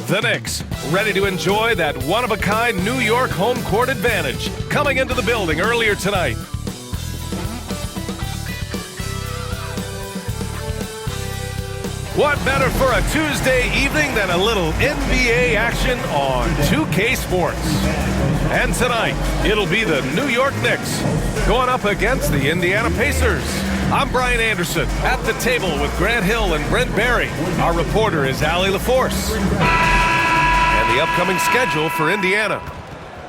The Knicks, ready to enjoy that one-of-a-kind New York home court advantage, coming into the building earlier tonight. What better for a Tuesday evening than a little NBA action on 2K Sports? And tonight, it'll be the New York Knicks going up against the Indiana Pacers. I'm Brian Anderson, at the table with Grant Hill and Brent Barry. Our reporter is Allie LaForce. And the upcoming schedule for Indiana.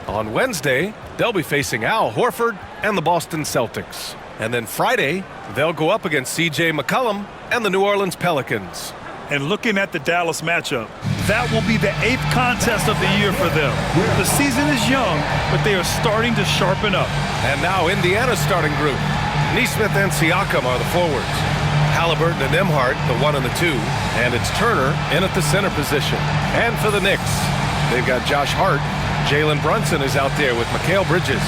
On Wednesday, they'll be facing Al Horford and the Boston Celtics. And then Friday, they'll go up against C.J. McCollum and the New Orleans Pelicans. And looking at the Dallas matchup, that will be the 8th contest of the year for them. The season is young, but they are starting to sharpen up. And now Indiana's starting group. Nesmith and Siakam are the forwards. Halliburton and Nembhard, the 1 and the 2. And it's Turner in at the center position. And for the Knicks, they've got Josh Hart. Jalen Brunson is out there with Mikal Bridges.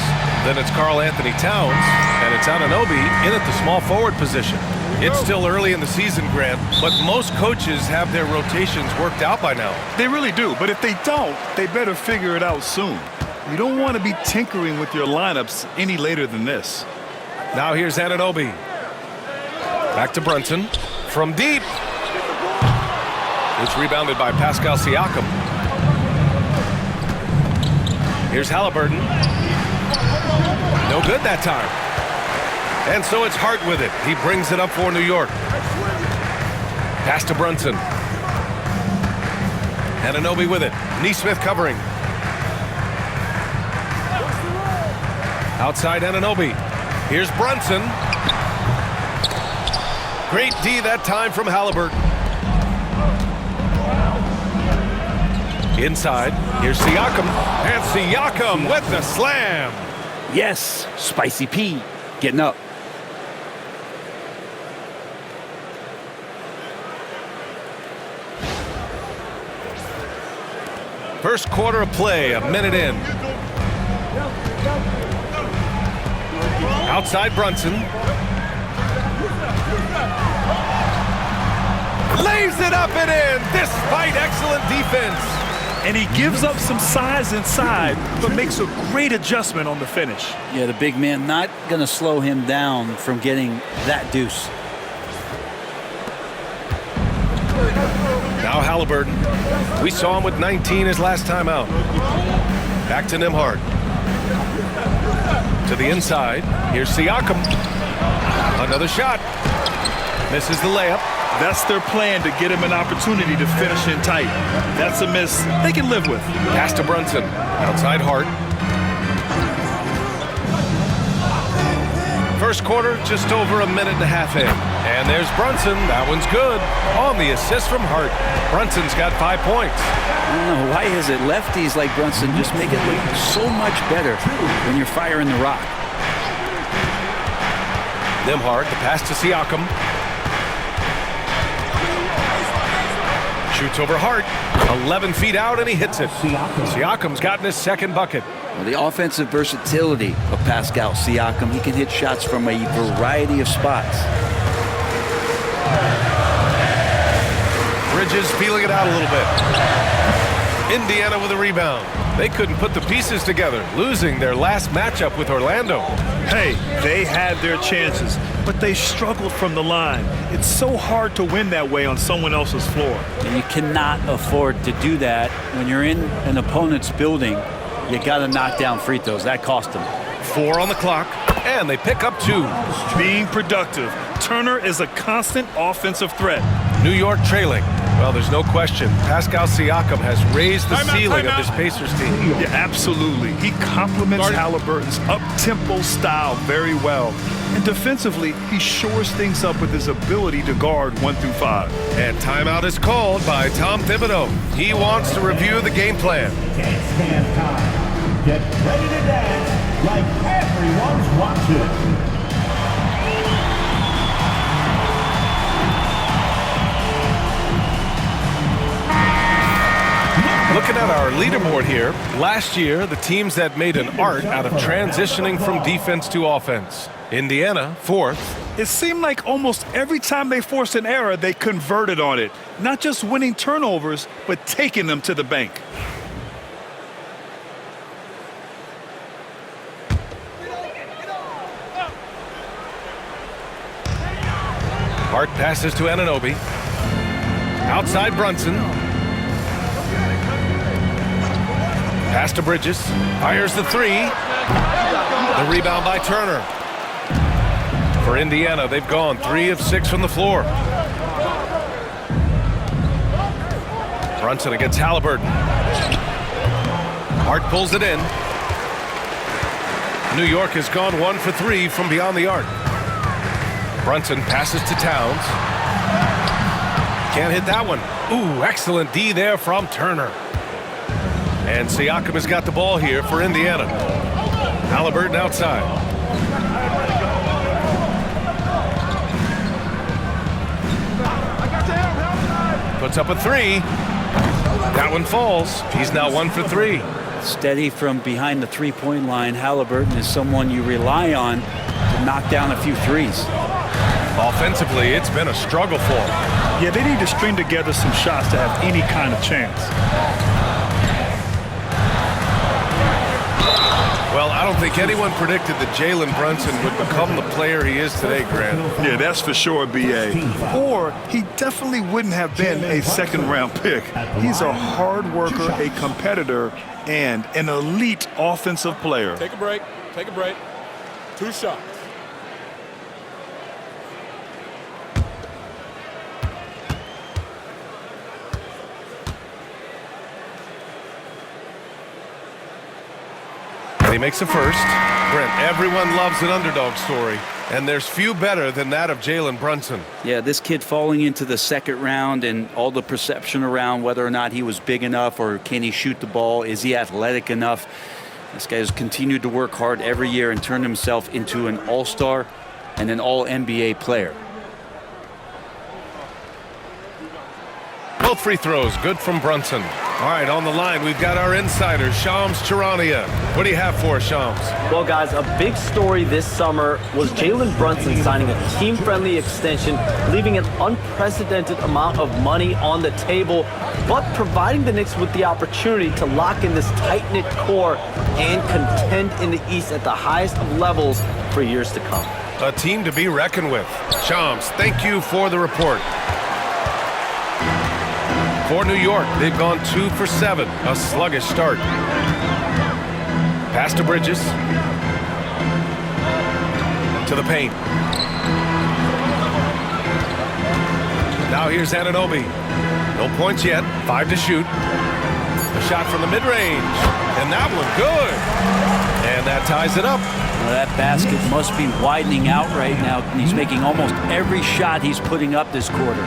Then it's Karl Anthony Towns. And it's Anunoby in at the small forward position. It's still early in the season, Grant, but most coaches have their rotations worked out by now. They really do, but if they don't, they better figure it out soon. You don't want to be tinkering with your lineups any later than this. Now here's Anunoby. Back to Brunson. From deep. It's rebounded by Pascal Siakam. Here's Halliburton. No good that time. And so it's Hart with it. He brings it up for New York. Pass to Brunson. Anunoby with it. Nesmith covering. Outside Anunoby. Here's Brunson. Great D that time from Halliburton. Inside. Here's Siakam. And Siakam with the slam. Yes, Spicy P getting up. First quarter of play, a minute in. Outside Brunson. Lays it up and in, despite excellent defense. And he gives up some size inside, but makes a great adjustment on the finish. Yeah, the big man not going to slow him down from getting that deuce. Now Halliburton. We saw him with 19 his last time out. Back to Nembhard. To the inside. Here's Siakam. Another shot. Misses the layup. That's their plan, to get him an opportunity to finish in tight. That's a miss they can live with. Pass to Brunson. Outside Hart. First quarter, just over a minute and a half in. And there's Brunson. That one's good. On the assist from Hart. Brunson's got 5 points. I don't know, why is it lefties like Brunson just make it look so much better when you're firing the rock? Nembhard, the pass to Siakam. Shoots over Hart. 11 feet out, and he hits it. Siakam's gotten his second bucket. Well, the offensive versatility of Pascal Siakam, he can hit shots from a variety of spots. Bridges feeling it out a little bit. Indiana with a rebound. They couldn't put the pieces together, losing their last matchup with Orlando. Hey, they had their chances, but they struggled from the line. It's so hard to win that way on someone else's floor. And you cannot afford to do that when you're in an opponent's building. You got to knock down free throws. That cost them. 4 on the clock, and they pick up 2. Being productive. Turner is a constant offensive threat. New York trailing. Well, there's no question. Pascal Siakam has raised the ceiling of this Pacers team. Yeah, absolutely. He complements Halliburton's up-tempo style very well. And defensively, he shores things up with his ability to guard 1 through 5. And timeout is called by Tom Thibodeau. He wants to review the game plan. Can't stand time. Get ready to dance like everyone's watching. Looking at our leaderboard here, last year the teams that made an art out of transitioning from defense to offense. Indiana, 4th. It seemed like almost every time they forced an error, they converted on it. Not just winning turnovers, but taking them to the bank. Hart passes to Anunoby. Outside Brunson. Pass to Bridges. Fires the 3. The rebound by Turner. For Indiana, they've gone 3 of 6 from the floor. Brunson against Halliburton. Hart pulls it in. New York has gone 1 for 3 from beyond the arc. Brunson passes to Towns. Can't hit that one. Ooh, excellent D there from Turner. And Siakam has got the ball here for Indiana. Halliburton outside. Puts up a 3. That one falls. He's now 1 for 3. Steady from behind the three-point line. Halliburton is someone you rely on to knock down a few threes. Offensively, it's been a struggle for them. Yeah, they need to string together some shots to have any kind of chance. Well, I don't think anyone predicted that Jalen Brunson would become the player he is today, Grant. Yeah, that's for sure, B.A. Or he definitely wouldn't have been a second-round pick. He's a hard worker, a competitor, and an elite offensive player. Take a break. Take a break. 2 shots. He makes a first. Brent, everyone loves an underdog story, and there's few better than that of Jalen Brunson. Yeah, this kid falling into the second round and all the perception around whether or not he was big enough or can he shoot the ball, is he athletic enough? This guy has continued to work hard every year and turned himself into an all-star and an all-NBA player. Both free throws, good from Brunson. All right, on the line, we've got our insider, Shams Charania. What do you have for us, Shams? Well, guys, a big story this summer was Jalen Brunson signing a team-friendly extension, leaving an unprecedented amount of money on the table, but providing the Knicks with the opportunity to lock in this tight-knit core and contend in the East at the highest of levels for years to come. A team to be reckoned with. Shams, thank you for the report. For New York, they've gone 2 for 7, a sluggish start. Pass to Bridges. To the paint. Now here's Anunoby. No points yet, 5 to shoot. A shot from the mid-range, and that one good. And that ties it up. Well, that basket must be widening out right now. He's making almost every shot he's putting up this quarter.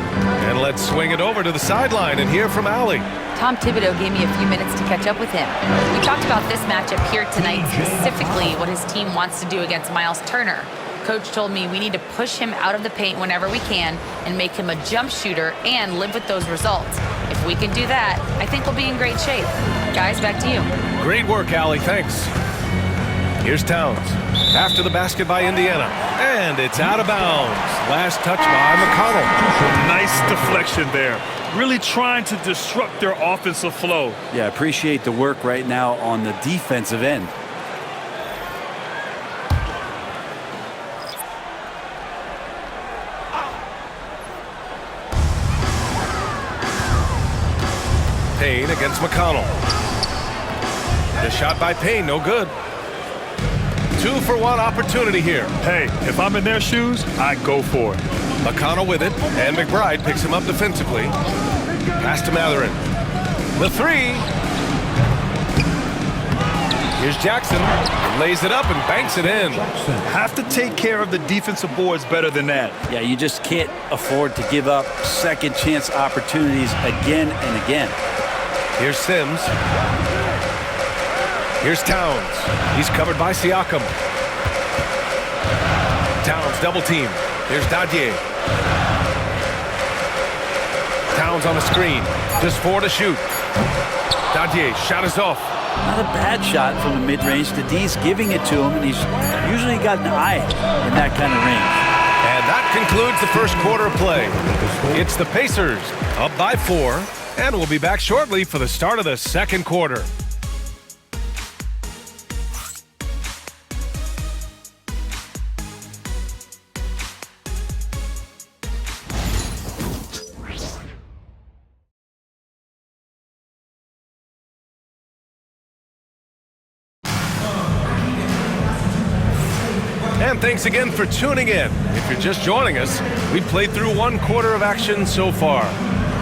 And let's swing it over to the sideline and hear from Allie. Tom Thibodeau gave me a few minutes to catch up with him. We talked about this matchup here tonight, specifically what his team wants to do against Miles Turner. Coach told me we need to push him out of the paint whenever we can and make him a jump shooter and live with those results. If we can do that, I think we'll be in great shape. Guys, back to you. Great work, Allie. Thanks. Here's Towns. After the basket by Indiana. And it's out of bounds. Last touch by McConnell. Nice deflection there. Really trying to disrupt their offensive flow. Yeah, I appreciate the work right now on the defensive end. Payne against McConnell. The shot by Payne, no good. 2-for-1 opportunity here. Hey, if I'm in their shoes, I go for it. McConnell with it, and McBride picks him up defensively. Pass to Matherin. The 3. Here's Jackson. Lays it up and banks it in. Have to take care of the defensive boards better than that. Yeah, you just can't afford to give up second chance opportunities again and again. Here's Sims. Here's Towns. He's covered by Siakam. Towns double team. Here's Dadier. Towns on the screen. Just 4 to shoot. Dadier, shot is off. Not a bad shot from the mid-range. The D's giving it to him, and he's usually got an eye in that kind of range. And that concludes the first quarter of play. It's the Pacers up by 4, and we'll be back shortly for the start of the second quarter. And thanks again for tuning in. If you're just joining us, we've played through one quarter of action so far.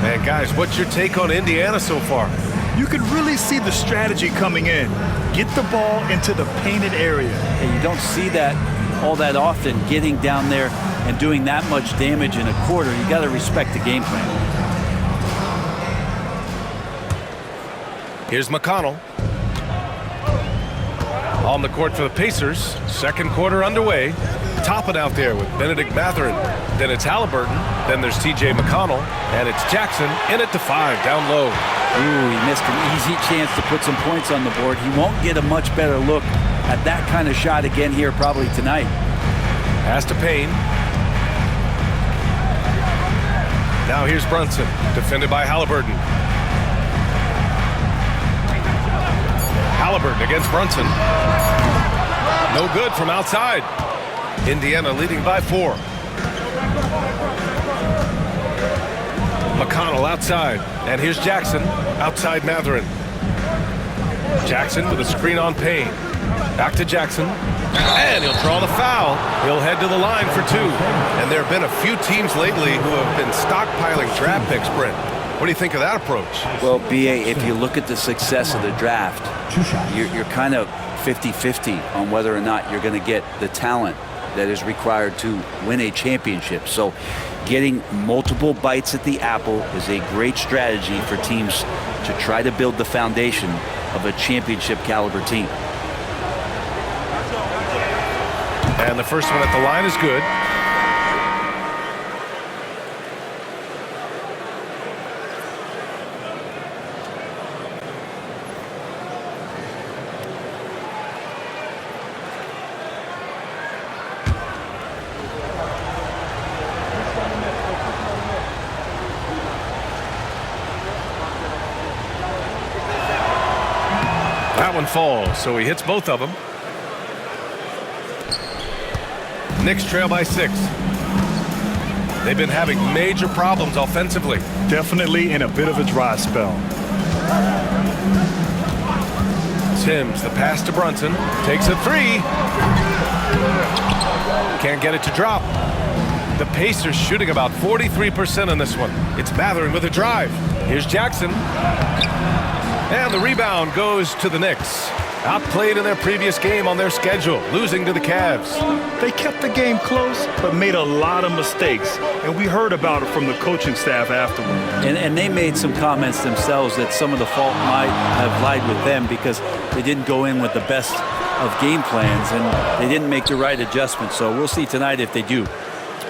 And guys, what's your take on Indiana so far? You can really see the strategy coming in. Get the ball into the painted area. And you don't see that all that often, getting down there and doing that much damage in a quarter. You got to respect the game plan. Here's McConnell. On the court for the Pacers. Second quarter underway. Top it out there with Benedict Mathurin. Then it's Halliburton. Then there's T.J. McConnell. And it's Jackson in at the 5, down low. Ooh, he missed an easy chance to put some points on the board. He won't get a much better look at that kind of shot again here probably tonight. Pass to Payne. Now here's Brunson, defended by Halliburton. Halliburton against Brunson. No good from outside. Indiana leading by 4. McConnell outside. And here's Jackson outside Mathurin. Jackson with a screen on Payne. Back to Jackson. And he'll draw the foul. He'll head to the line for 2. And there have been a few teams lately who have been stockpiling draft picks, Brent. What do you think of that approach? Well, B.A., if you look at the success of the draft, you're kind of 50-50 on whether or not you're going to get the talent that is required to win a championship. So getting multiple bites at the apple is a great strategy for teams to try to build the foundation of a championship caliber team. And the first one at the line is good. That one falls, so he hits both of them. Knicks trail by 6. They've been having major problems offensively. Definitely in a bit of a dry spell. Sims, the pass to Brunson, takes a 3. Can't get it to drop. The Pacers shooting about 43% on this one. It's Mathurin with a drive. Here's Jackson. And the rebound goes to the Knicks. Outplayed in their previous game on their schedule, losing to the Cavs. They kept the game close, but made a lot of mistakes. And we heard about it from the coaching staff afterward. And they made some comments themselves that some of the fault might have lied with them because they didn't go in with the best of game plans and they didn't make the right adjustments. So we'll see tonight if they do.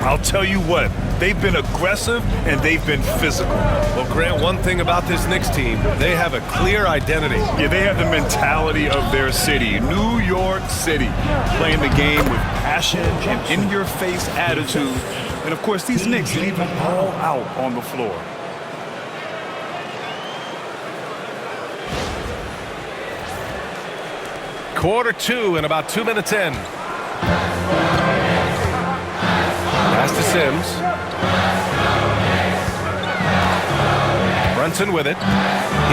I'll tell you what, they've been aggressive and they've been physical. Well, Grant, one thing about this Knicks team, they have a clear identity. Yeah, they have the mentality of their city, New York City, playing the game with passion and in-your-face attitude. And, of course, these Knicks leave it all out on the floor. Quarter 2 and about 2 minutes in. Pass to Sims. Brunson with it.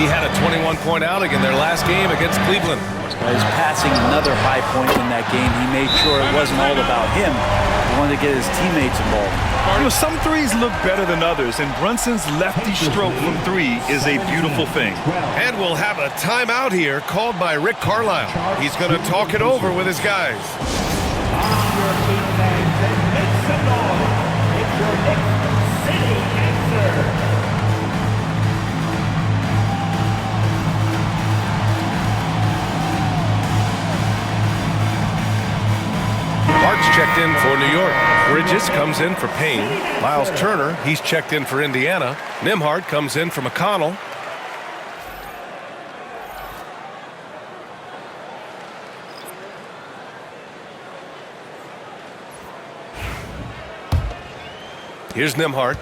He had a 21-point outing in their last game against Cleveland. He's passing another high point in that game. He made sure it wasn't all about him. He wanted to get his teammates involved. You know, some threes look better than others, and Brunson's lefty stroke from 3 is a beautiful thing. And we'll have a timeout here called by Rick Carlisle. He's going to talk it over with his guys. Hart's checked in for New York. Bridges comes in for Payne. Miles Turner, he's checked in for Indiana. Nembhard comes in for McConnell. Here's Nembhard.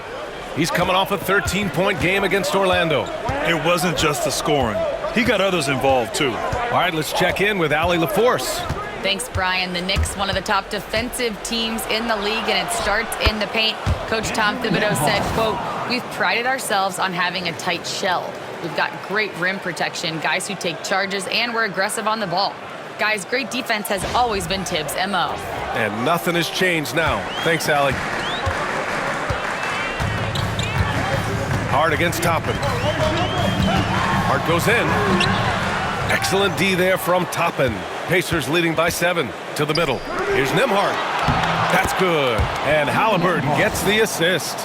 He's coming off a 13-point game against Orlando. It wasn't just the scoring. He got others involved, too. All right, let's check in with Allie LaForce. Thanks, Brian. The Knicks, one of the top defensive teams in the league, and it starts in the paint. Coach Tom Thibodeau said, quote, "We've prided ourselves on having a tight shell. We've got great rim protection, guys who take charges, and we're aggressive on the ball. Guys, great defense has always been Tibbs' MO." And nothing has changed now. Thanks, Allie. Hart against Toppin. Hart goes in. Excellent D there from Toppin. Pacers leading by 7 to the middle. Here's Nembhard. That's good. And Halliburton gets the assist.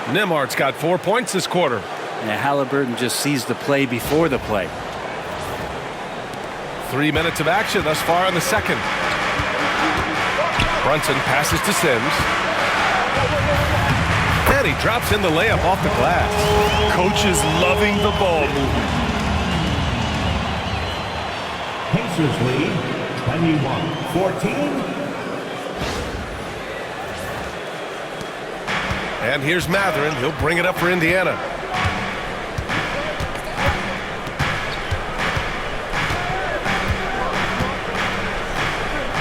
Nembhard's got 4 points this quarter. And Halliburton just sees the play before the play. 3 minutes of action thus far in the second. Brunson passes to Sims. And he drops in the layup off the glass. Coach is loving the ball movement. Pacers lead 21-14. And here's Matherin. He'll bring it up for Indiana.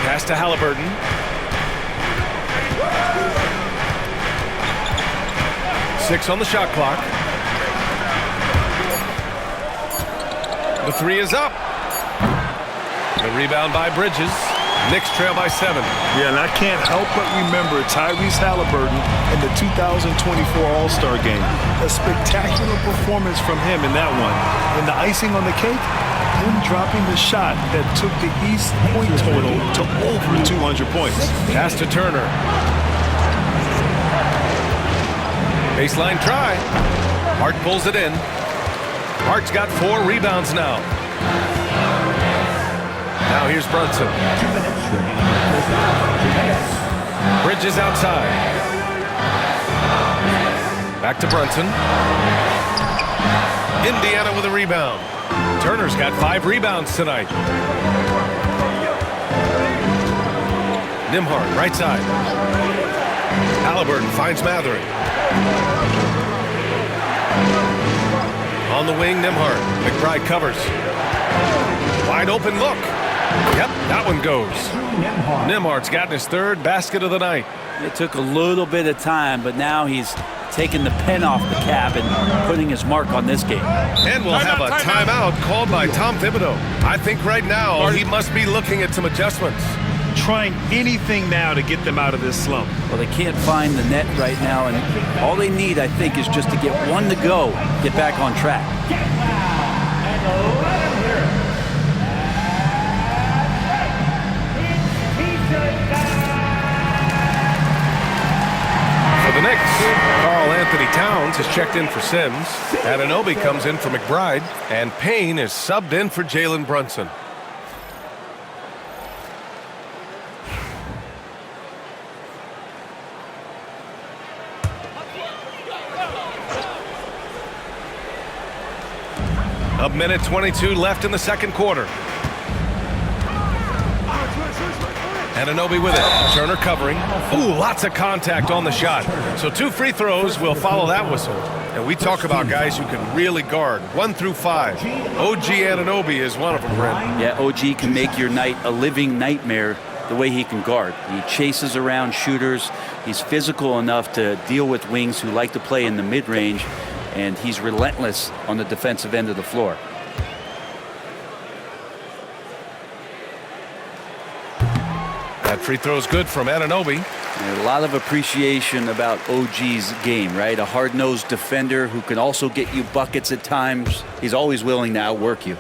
Pass to Halliburton. Six on the shot clock. The three is up. The rebound by Bridges. Knicks trail by 7. Yeah, and I can't help but remember Tyrese Halliburton in the 2024 All-Star Game. A spectacular performance from him in that one. And the icing on the cake, him dropping the shot that took the East point total to over 200 points. Pass to Turner. Baseline try. Hart pulls it in. Hart's got 4 rebounds now. Now here's Brunson. Bridges outside. Back to Brunson. Indiana with a rebound. Turner's got 5 rebounds tonight. Nembhard, right side. Halliburton finds Matherin. On the wing, Nembhard. McBride covers. Wide open look. Yep, that one goes. Nembhard's gotten his 3rd basket of the night. It took a little bit of time, but now he's taking the pen off the cap and putting his mark on this game. And we'll have a timeout called by Tom Thibodeau. I think right now he must be looking at some adjustments. Trying anything now to get them out of this slump. Well, they can't find the net right now, and all they need, I think, is just to get one to go, get back on track. For the Knicks, Karl Anthony Towns has checked in for Sims. Anunoby comes in for McBride, and Payne is subbed in for Jalen Brunson. A minute 22 left in the second quarter. Anunoby with it. Turner covering. Ooh, lots of contact on the shot. So 2 free throws will follow that whistle. And we talk about guys who can really guard 1 through 5. OG Anunoby is one of them, Brent. Yeah, OG can make your night a living nightmare the way he can guard. He chases around shooters. He's physical enough to deal with wings who like to play in the mid-range. And he's relentless on the defensive end of the floor. That free throw is good from Anunoby. And a lot of appreciation about OG's game, right? A hard-nosed defender who can also get you buckets at times. He's always willing to outwork you.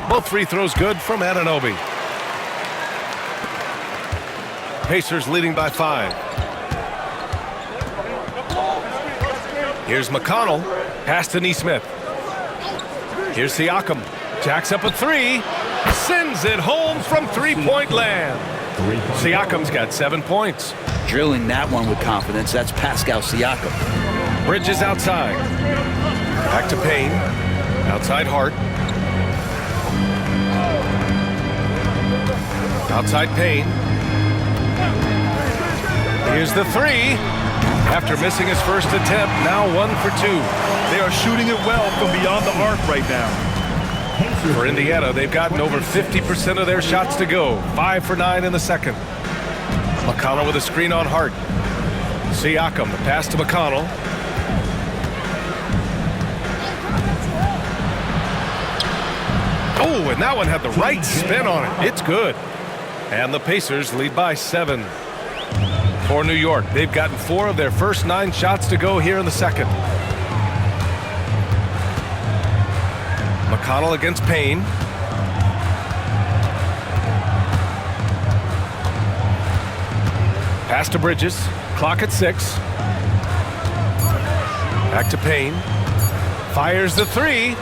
Both free throws good from Anunoby. Pacers leading by 5. Here's McConnell. Pass to Nesmith. Here's Siakam. Jacks up a 3. Sends it home from 3-point land. Siakam's got 7 points. Drilling that one with confidence. That's Pascal Siakam. Bridges outside. Back to Payne. Outside Hart. Outside Payne. Fires the three. After missing his first attempt, now 1 for 2. They are shooting it well from beyond the arc right now. For Indiana, they've gotten over 50% of their shots to go. 5 for 9 in the second. McConnell with a screen on Hart. Siakam, the pass to McConnell. Oh, and that one had the right spin on it. It's good. And the Pacers lead by 7. For New York, they've gotten 4 of their first 9 shots to go here in the second. McConnell against Payne. Pass to Bridges. Clock at 6. Back to Payne. Fires the three.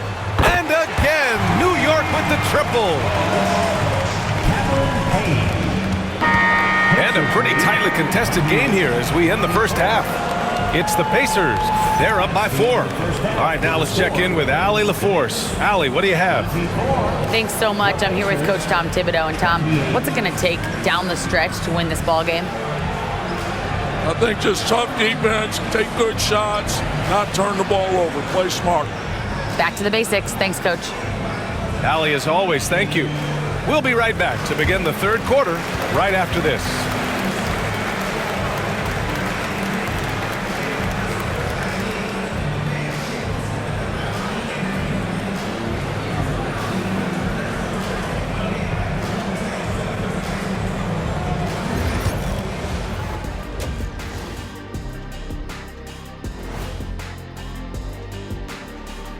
And again, New York with the triple. And a pretty tightly contested game here as we end the first half. It's the Pacers. They're up by 4. All right, now let's check in with Allie LaForce. Allie, what do you have? Thanks so much. I'm here with Coach Tom Thibodeau. And Tom, what's it going to take down the stretch to win this ball game? I think just tough defense, take good shots, not turn the ball over, play smart. Back to the basics. Thanks, Coach. Allie, as always, thank you. We'll be right back to begin the third quarter right after this.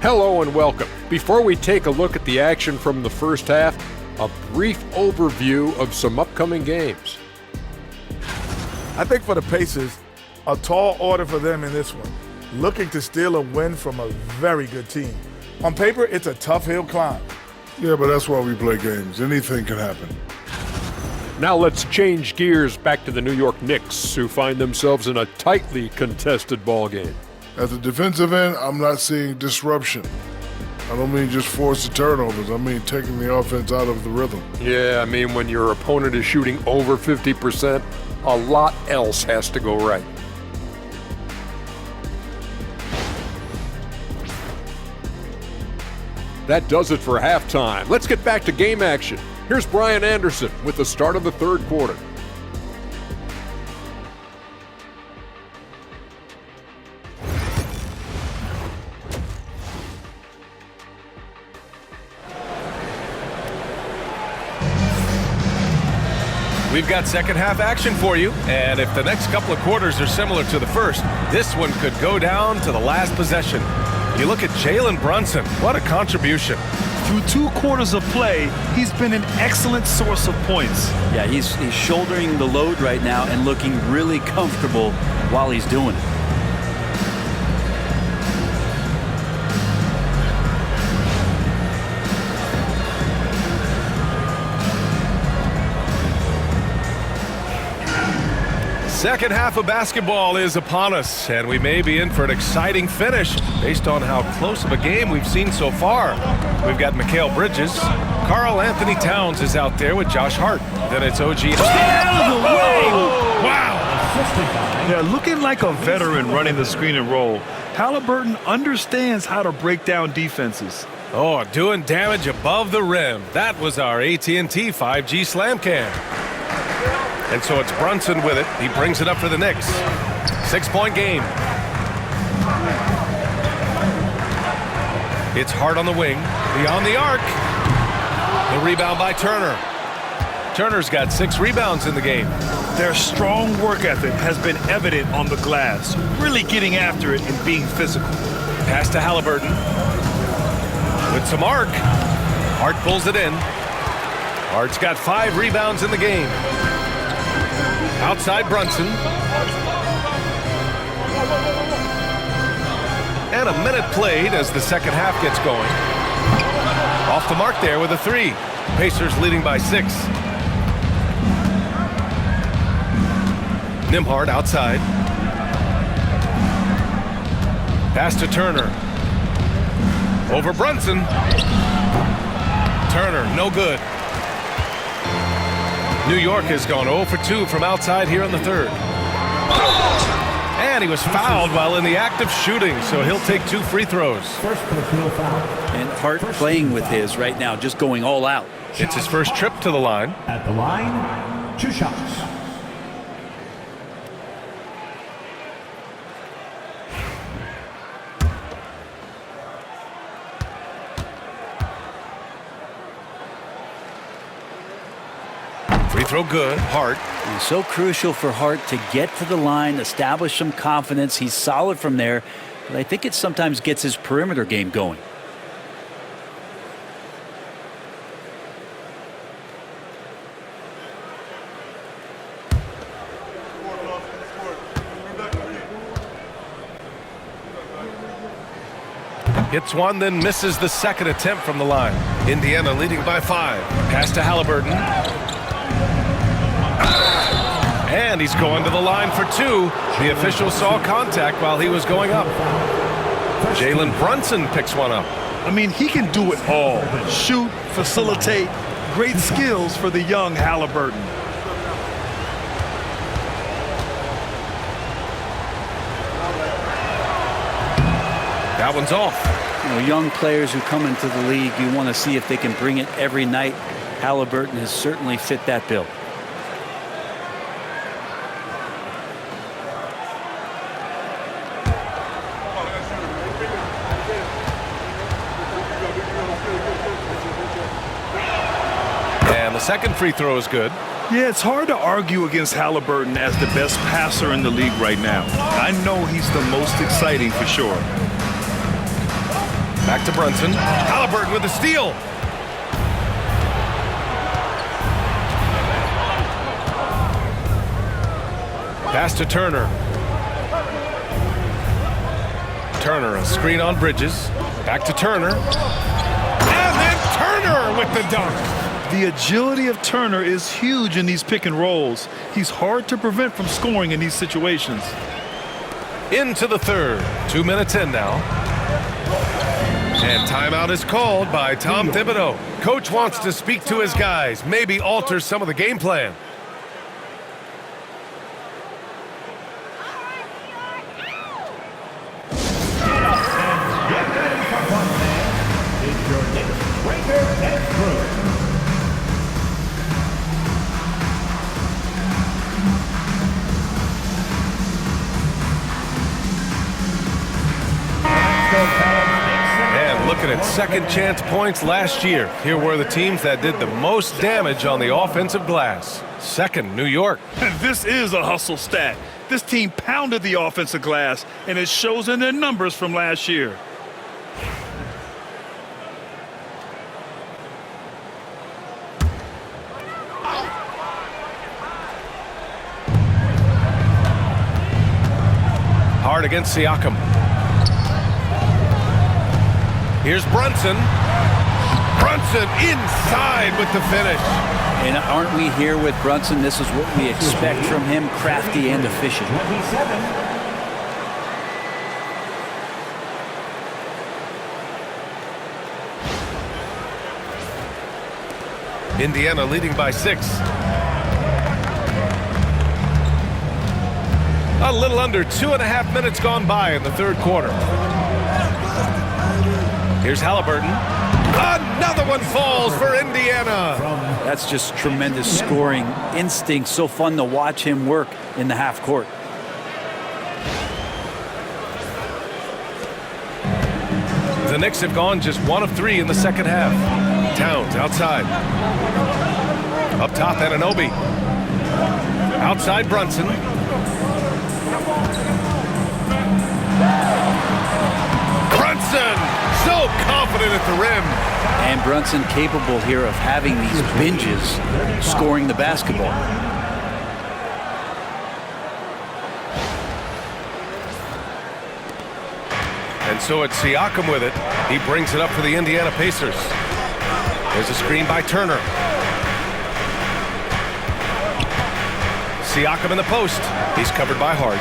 Hello and welcome. Before we take a look at the action from the first half, a brief overview of some upcoming games. I think for the Pacers, a tall order for them in this one, looking to steal a win from a very good team. On paper, it's a tough hill climb. Yeah, but that's why we play games. Anything can happen. Now let's change gears back to the New York Knicks, who find themselves in a tightly contested ball game. At the defensive end, I'm not seeing disruption. I don't mean just forced turnovers. I mean taking the offense out of the rhythm. Yeah, I mean when your opponent is shooting over 50%, a lot else has to go right. That does it for halftime. Let's get back to game action. Here's Brian Anderson with the start of the third quarter. We've got second half action for you, and if the next couple of quarters are similar to the first, this one could go down to the last possession. You look at Jalen Brunson, what a contribution. Through 2 quarters of play, he's been an excellent source of points. Yeah, he's shouldering the load right now and looking really comfortable while he's doing it. Second half of basketball is upon us, and we may be in for an exciting finish based on how close of a game we've seen so far. We've got Mikal Bridges. Karl Anthony Towns is out there with Josh Hart. Then it's OG. Out of the way! Wow! They're looking like a veteran running the screen and roll. Halliburton understands how to break down defenses. Oh, doing damage above the rim. That was our AT&T 5G slam cam. And so it's Brunson with it. He brings it up for the Knicks. 6-point game. It's Hart on the wing. Beyond the arc. The rebound by Turner. Turner's got 6 rebounds in the game. Their strong work ethic has been evident on the glass, really getting after it and being physical. Pass to Halliburton. With some arc. Hart pulls it in. Hart's got 5 rebounds in the game. Outside Brunson. And a minute played as the second half gets going. Off the mark there with a 3. Pacers leading by 6. Nembhard outside. Pass to Turner. Over Brunson. Turner, no good. New York has gone 0 for 2 from outside here in the third. And he was fouled while in the act of shooting, so he'll take 2 free throws. First personal foul. And Hart playing with his right now, just going all out. It's his first trip to the line. At the line, 2 shots. Free throw good. Hart. And so crucial for Hart to get to the line, establish some confidence. He's solid from there, but I think it sometimes gets his perimeter game going. Hits one, then misses the second attempt from the line. Indiana leading by 5. Pass to Halliburton. And he's going to the line for 2. The official saw contact while he was going up. Jalen Brunson picks one up. I mean, he can do it all. Shoot, facilitate, great skills for the young Halliburton. That one's off. You know, young players who come into the league, you want to see if they can bring it every night. Halliburton has certainly fit that bill. And the second free throw is good. Yeah, it's hard to argue against Halliburton as the best passer in the league right now. I know he's the most exciting for sure. Back to Brunson. Halliburton with the steal. Pass to Turner. Turner, a screen on Bridges. Back to Turner. And then Turner with the dunk. The agility of Turner is huge in these pick and rolls. He's hard to prevent from scoring in these situations. Into the third. 2 minutes in now. And timeout is called by Tom Thibodeau. Coach wants to speak to his guys, maybe alter some of the game plan. Get ready for fun, man. It's your Knicks, Breakers, and Crunos. And looking at second chance points last year, here were the teams that did the most damage on the offensive glass. Second, New York. This is a hustle stat. This team pounded the offensive glass, and it shows in their numbers from last year. Hard against Siakam. Here's Brunson. Brunson inside with the finish. And aren't we here with Brunson? This is what we expect from him, crafty and efficient. 27. Indiana leading by 6. A little under 2.5 minutes gone by in the third quarter. Here's Halliburton. Another one falls for Indiana. That's just tremendous scoring instinct. So fun to watch him work in the half court. The Knicks have gone just 1 of 3 in the second half. Towns outside. Up top, Anunoby. Outside, Brunson. Brunson, so confident at the rim. And Brunson capable here of having these binges, scoring the basketball. And so it's Siakam with it. He brings it up for the Indiana Pacers. There's a screen by Turner. Siakam in the post. He's covered by Hart.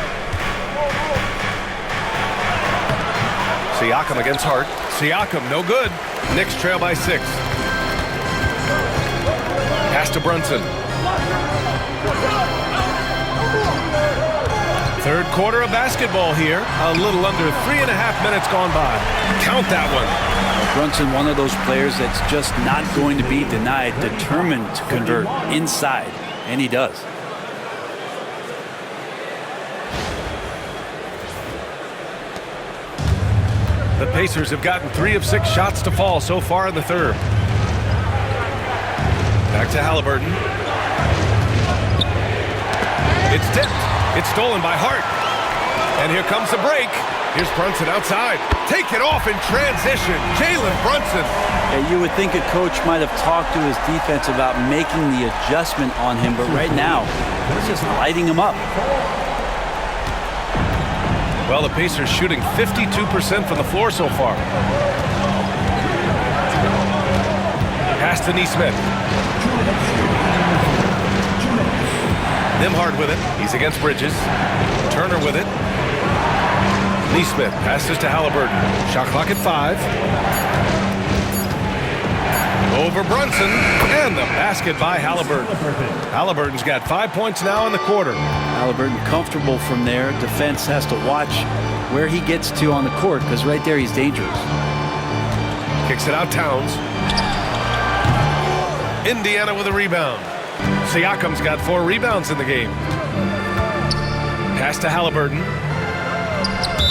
Siakam against Hart. Siakam, no good. Knicks trail by 6. Pass to Brunson. Third quarter of basketball here. A little under 3.5 minutes gone by. Count that one. Brunson, one of those players that's just not going to be denied, determined to convert inside, and he does. The Pacers have gotten 3 of 6 shots to fall so far in the third. Back to Halliburton. It's tipped. It's stolen by Hart. And here comes the break. Here's Brunson outside. Take it off in transition. Jalen Brunson. Yeah, you would think a coach might have talked to his defense about making the adjustment on him, but right now, he's just lighting him up. Well, the Pacers shooting 52% from the floor so far. Pass to Nesmith. Nembhard with it. He's against Bridges. Turner with it. Nesmith passes to Halliburton. Shot clock at 5. Over Brunson. And the basket by Halliburton. Halliburton's got 5 points now in the quarter. Halliburton comfortable from there. Defense has to watch where he gets to on the court, because right there he's dangerous. Kicks it out, Towns. Indiana with a rebound. Siakam's got 4 rebounds in the game. Pass to Halliburton.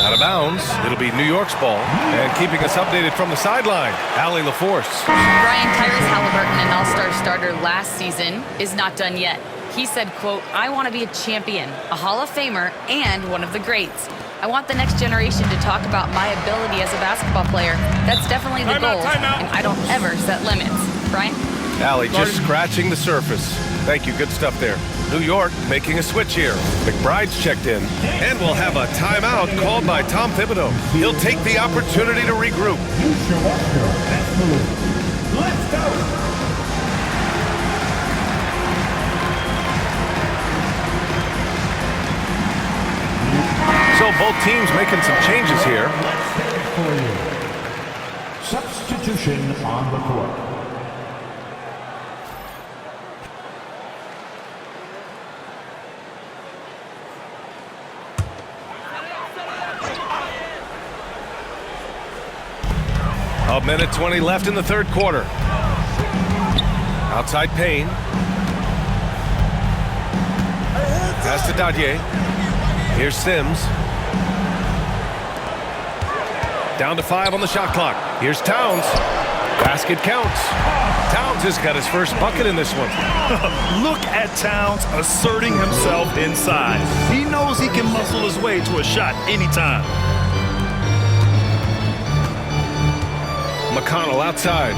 Out of bounds. It'll be New York's ball. And keeping us updated from the sideline, Allie LaForce. Brian, Tyrese Halliburton, an all-star starter last season, is not done yet. He said, quote, "I want to be a champion, a Hall of Famer, and one of the greats. I want the next generation to talk about my ability as a basketball player. That's definitely the goal, and I don't ever set limits." Brian? Allie just scratching the surface. Thank you. Good stuff there. New York making a switch here. McBride's checked in. And we'll have a timeout called by Tom Thibodeau. He'll take the opportunity to regroup. Let's go. So both teams making some changes here. Substitution on the court. A minute 20 left in the third quarter. Outside Payne. Pass to Dadier. Here's Sims. Down to 5 on the shot clock. Here's Towns. Basket counts. Towns has got his first bucket in this one. Look at Towns asserting himself inside. He knows he can muscle his way to a shot anytime. McConnell outside.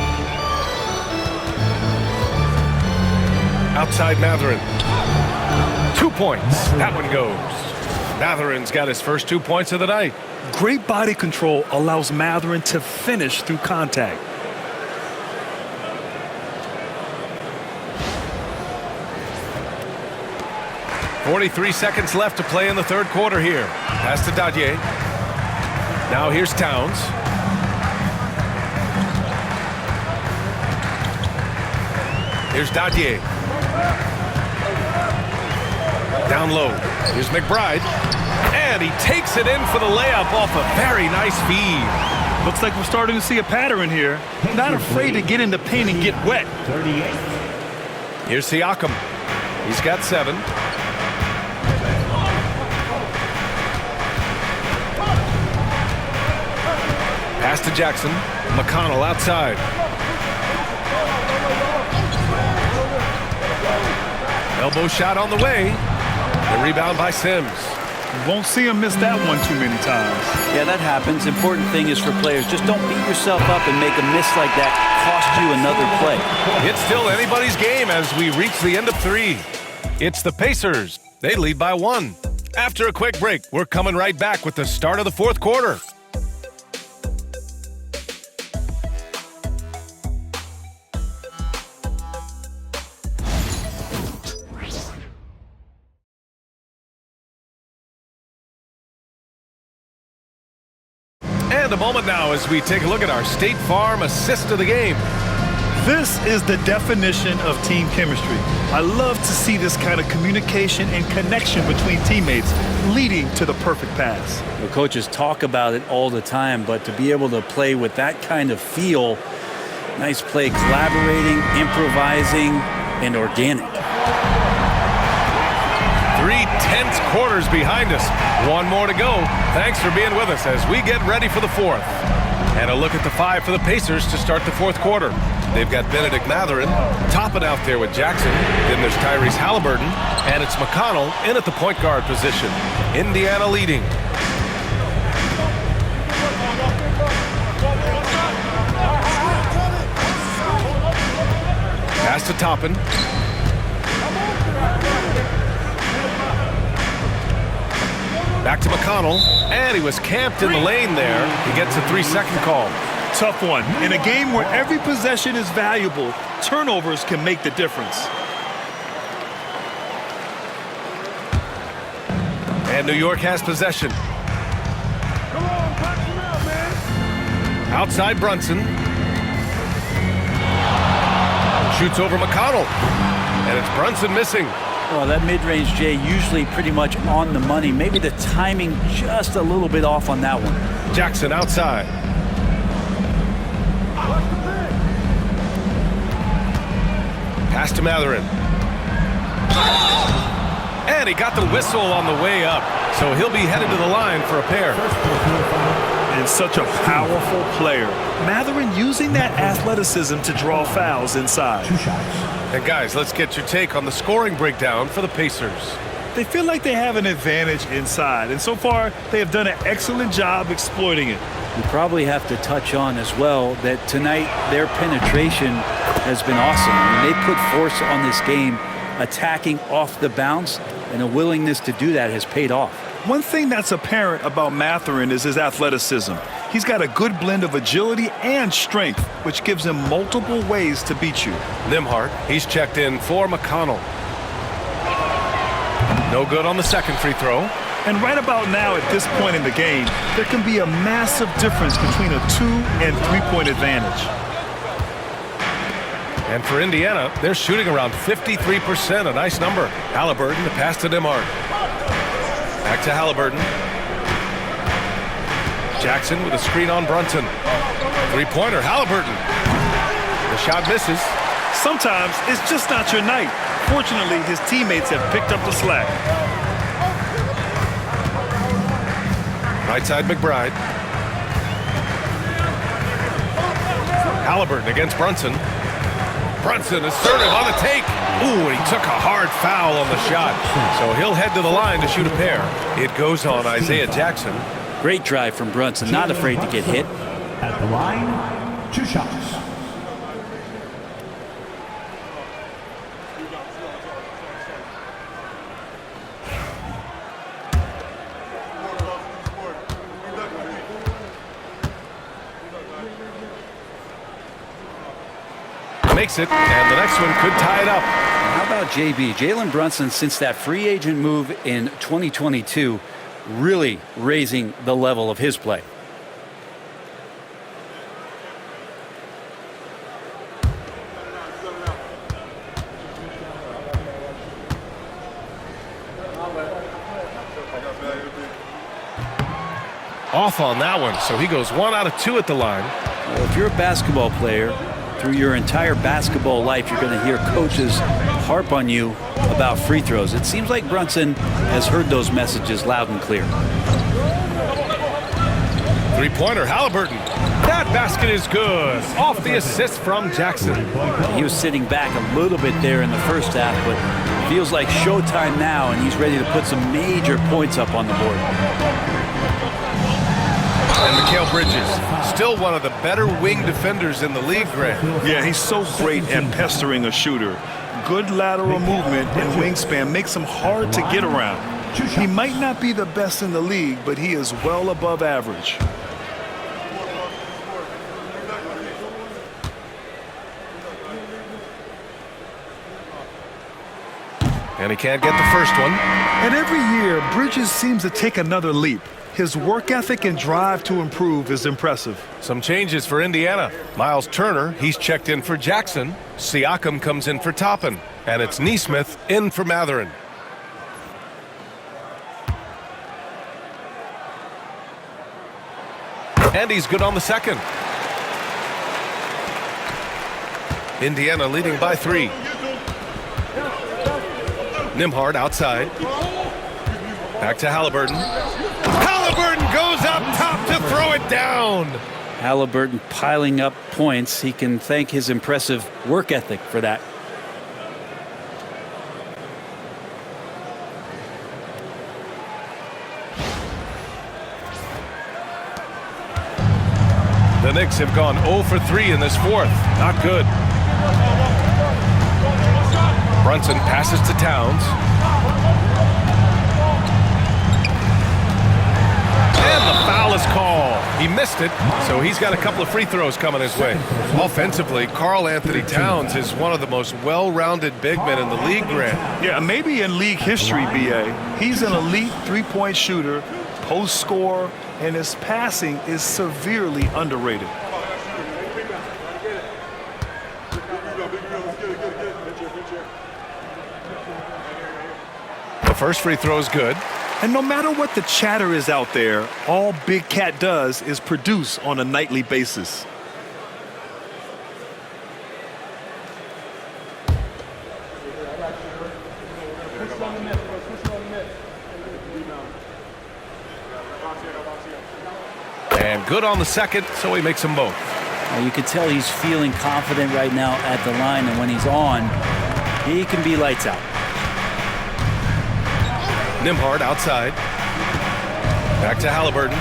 Outside Mathurin. 2 points. That one goes. Mathurin's got his first 2 points of the night. Great body control allows Mathurin to finish through contact. .43 seconds left to play in the third quarter here. Pass to Dadier. Now here's Towns. Here's Dadier. Down low. Here's McBride. And he takes it in for the layup off a very nice feed. Looks like we're starting to see a pattern here. Not afraid to get in the paint and get wet. 38. Here's Siakam. He's got 7. Pass to Jackson. McConnell outside. Elbow shot on the way. The rebound by Sims. You won't see him miss that one too many times. Yeah, that happens. Important thing is for players, just don't beat yourself up and make a miss like that cost you another play. It's still anybody's game as we reach the end of 3. It's the Pacers. They lead by 1. After a quick break, we're coming right back with the start of the fourth quarter. And a moment now as we take a look at our State Farm assist of the game. This is the definition of team chemistry. I love to see this kind of communication and connection between teammates leading to the perfect pass. The coaches talk about it all the time, but to be able to play with that kind of feel, nice play, collaborating, improvising, and organic. 3 tense quarters behind us. One more to go. Thanks for being with us as we get ready for the fourth. And a look at the 5 for the Pacers to start the fourth quarter. They've got Benedict Mathurin topping out there with Jackson. Then there's Tyrese Halliburton. And it's McConnell in at the point guard position. Indiana leading. Pass to Toppin. Back to McConnell, and he was camped in the lane there. He gets a 3-second call. Tough one. In a game where every possession is valuable, turnovers can make the difference. And New York has possession. Outside Brunson. Shoots over McConnell. And it's Brunson missing. Well, that mid-range, Jay, usually pretty much on the money. Maybe the timing just a little bit off on that one. Jackson outside. Pass to Mathurin. And he got the whistle on the way up. So he'll be headed to the line for a pair. And such a powerful player. Mathurin using that athleticism to draw fouls inside. 2 shots. And guys, let's get your take on the scoring breakdown for the Pacers. They feel like they have an advantage inside, and so far they have done an excellent job exploiting it. We probably have to touch on as well that tonight their penetration has been awesome. I mean, they put force on this game, attacking off the bounce, and a willingness to do that has paid off. One thing that's apparent about Mathurin is his athleticism. He's got a good blend of agility and strength, which gives him multiple ways to beat you. Nembhard, he's checked in for McConnell. No good on the second free throw. And right about now at this point in the game, there can be a massive difference between a 2- and 3-point advantage. And for Indiana, they're shooting around 53%, a nice number. Halliburton, the pass to Nembhard. Back to Halliburton. Jackson with a screen on Brunson. 3-pointer, Halliburton. The shot misses. Sometimes it's just not your night. Fortunately, his teammates have picked up the slack. Right side McBride. Halliburton against Brunson. Brunson assertive on the take. Ooh, and he took a hard foul on the shot. So he'll head to the line to shoot a pair. It goes on Isaiah Jackson. Great drive from Brunson, not afraid to get hit. At the line, 2 shots. Makes it, and the next one could tie it up. How about JB? Jalen Brunson, since that free agent move in 2022, really raising the level of his play. Off on that one, so he goes 1 out of 2 at the line. Well, if you're a basketball player, through your entire basketball life, you're going to hear coaches harp on you about free throws. It seems like Brunson has heard those messages loud and clear. 3-pointer, Halliburton. That basket is good. Off the assist from Jackson. He was sitting back a little bit there in the first half, but feels like showtime now, and he's ready to put some major points up on the board. And Mikal Bridges, still one of the better wing defenders in the league, Grant. Yeah, he's so great at pestering a shooter. Good lateral movement and wingspan makes him hard to get around. He might not be the best in the league, but he is well above average. And he can't get the first one. And every year, Bridges seems to take another leap. His work ethic and drive to improve is impressive. Some changes for Indiana. Miles Turner, he's checked in for Jackson. Siakam comes in for Toppin. And it's Neesmith in for Matherin. And he's good on the second. Indiana leading by 3. Nimhard outside. Back to Halliburton. Halliburton goes up top to throw it down. Halliburton piling up points. He can thank his impressive work ethic for that. The Knicks have gone 0 for 3 in this fourth. Not good. Brunson passes to Towns. And the foul is called. He missed it, so he's got a couple of free throws coming his way. Offensively, Karl Anthony Towns is one of the most well-rounded big men in the league, Grant. Yeah, maybe in league history, B.A. He's an elite three-point shooter, post scorer, and his passing is severely underrated. The first free throw is good. And no matter what the chatter is out there, all Big Cat does is produce on a nightly basis. And good on the second, so he makes them both. You can tell he's feeling confident right now at the line, and when he's on, he can be lights out. Nimhard outside. Back to Halliburton.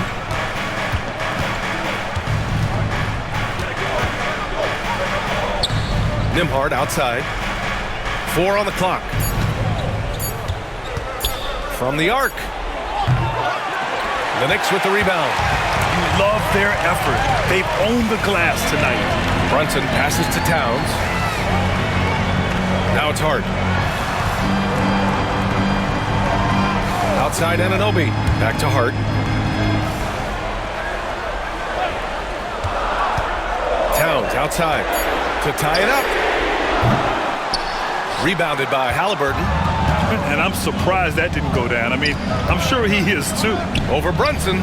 Nimhard outside. 4 on the clock. From the arc. The Knicks with the rebound. You love their effort. They've owned the glass tonight. Brunson passes to Towns. Now it's Hart. Outside Anunoby. Back to Hart. Towns outside to tie it up. Rebounded by Halliburton. And I'm surprised that didn't go down. I mean, I'm sure he is too. Over Brunson.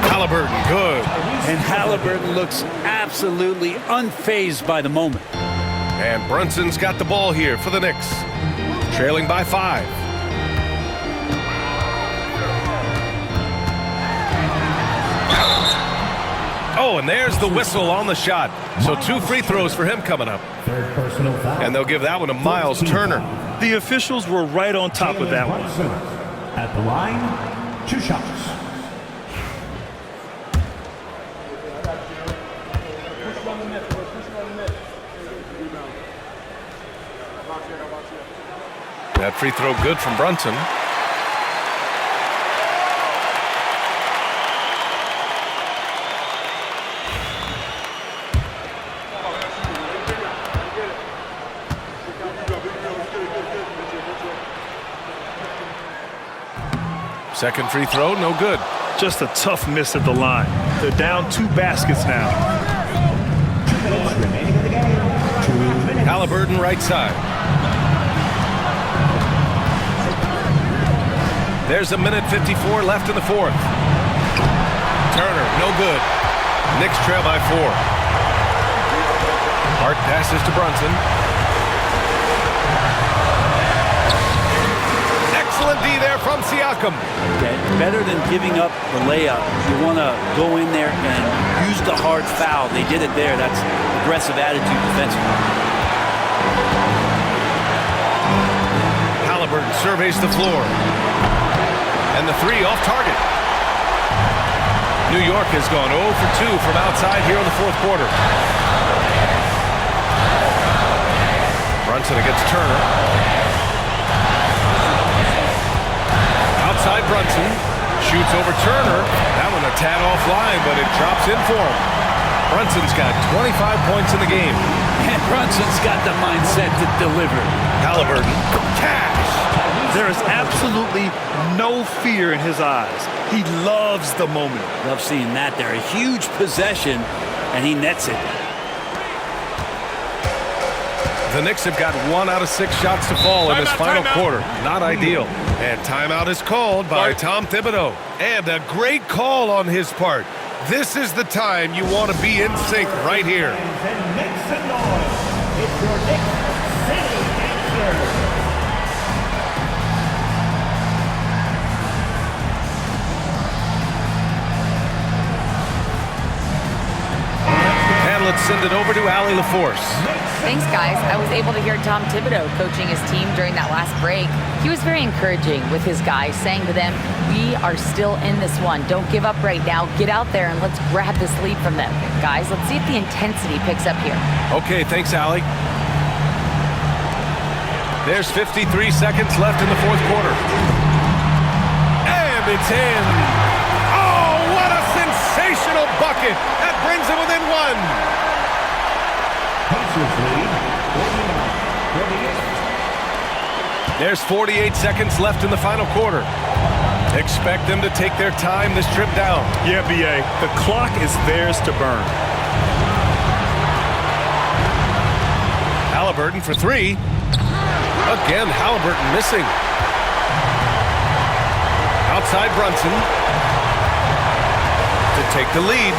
Halliburton, good. And Halliburton looks absolutely unfazed by the moment. And Brunson's got the ball here for the Knicks. Trailing by 5. Oh, and there's the whistle on the shot. So 2 free throws for him coming up. And they'll give that one to Miles Turner. The officials were right on top of that one. At the line, 2 shots. That free throw good from Brunson. Second free throw, no good. Just a tough miss at the line. They're down 2 baskets now. 2 minutes remaining in the game. 2 minutes. Halliburton right side. There's 1:54 left in the fourth. Turner, no good. Knicks trail by 4. Hart passes to Brunson. Excellent D there from Siakam. Okay. Better than giving up the layup. You want to go in there and use the hard foul. They did it there. That's aggressive attitude defensively. Halliburton surveys the floor. And the 3 off target. New York has gone 0 for 2 from outside here in the fourth quarter. Brunson against Turner. Outside Brunson. Shoots over Turner. That one a tad offline, but it drops in for him. Brunson's got 25 points in the game. And Brunson's got the mindset to deliver. Halliburton, cash. There is absolutely no fear in his eyes. He loves the moment. Love seeing that there. A huge possession, and he nets it. The Knicks have got 1 out of 6 shots to fall in this final quarter. Not ideal. And timeout is called by Tom Thibodeau. And a great call on his part. This is the time you want to be in sync right here. And make some noise. It's your Knicks City Answer. And let's send it over to Allie LaForce. Thanks, guys. I was able to hear Tom Thibodeau coaching his team during that last break. He was very encouraging with his guys, saying to them, we are still in this one. Don't give up right now. Get out there and let's grab this lead from them. Guys, let's see if the intensity picks up here. Okay, thanks, Allie. There's 53 seconds left in the fourth quarter. And it's in. Oh, what a sensational bucket. That brings him within 1. Pacers lead 49-48. There's 48 seconds left in the final quarter. Expect them to take their time this trip down. Yeah, B.A., the clock is theirs to burn. Halliburton for 3. Again, Halliburton missing. Outside Brunson to take the lead.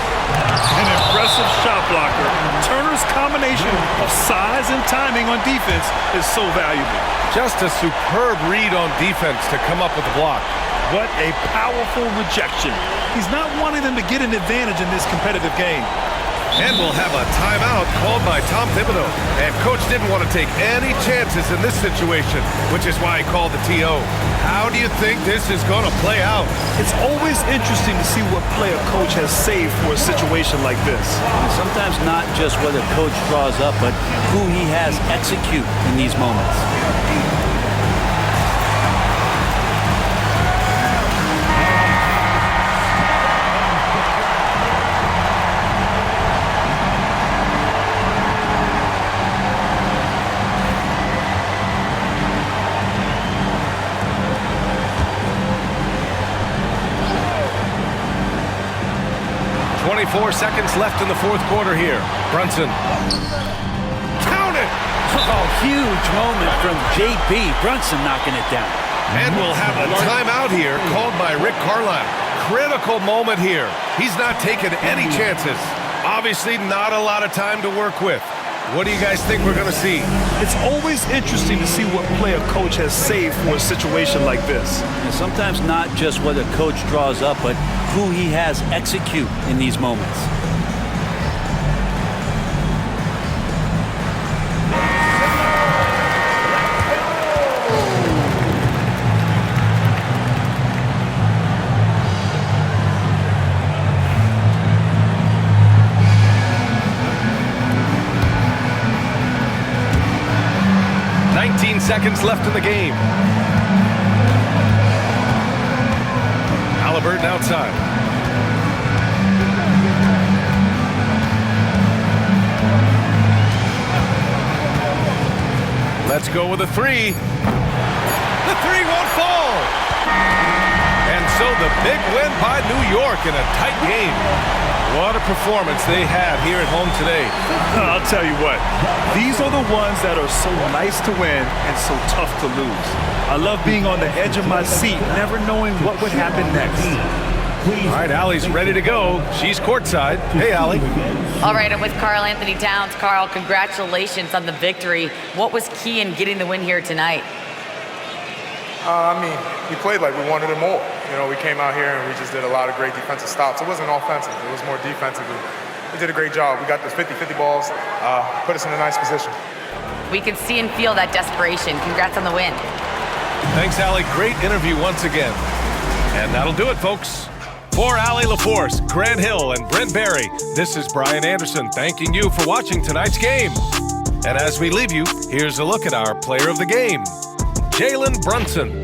An impressive shot blocker. Turner's combination of size and timing on defense is so valuable. Just a superb read on defense to come up with the block. What a powerful rejection. He's not wanting them to get an advantage in this competitive game. And we'll have a timeout called by Tom Thibodeau. And Coach didn't want to take any chances in this situation, which is why he called the TO. How do you think this is going to play out? It's always interesting to see what play a coach has saved for a situation like this. And sometimes not just what a coach draws up, but who he has execute in these moments. 24 seconds left in the fourth quarter here. Brunson. Count it! Oh, huge moment from J.B. Brunson knocking it down. And we'll have a timeout here called by Rick Carlisle. Critical moment here. He's not taking any chances. Obviously not a lot of time to work with. What do you guys think we're going to see? It's always interesting to see what play a coach has saved for a situation like this. And sometimes not just what a coach draws up, but who he has execute in these moments. Seconds left in the game. Halliburton outside. Let's go with a 3. The 3 won't fall. And so the big win by New York in a tight game. What a performance they had here at home today. I'll tell you what, these are the ones that are so nice to win and so tough to lose. I love being on the edge of my seat, never knowing what would happen next. All right, Allie's ready to go. She's courtside. Hey, Allie. All right, I'm with Karl Anthony Towns. Karl, congratulations on the victory. What was key in getting the win here tonight? We played like we wanted it more. You know, we came out here and we just did a lot of great defensive stops. It wasn't offensive. It was more defensive. We did a great job. We got the 50-50 balls, put us in a nice position. We can see and feel that desperation. Congrats on the win. Thanks, Allie. Great interview once again. And that'll do it, folks. For Allie LaForce, Grant Hill, and Brent Barry, this is Brian Anderson thanking you for watching tonight's game. And as we leave you, here's a look at our player of the game, Jalen Brunson.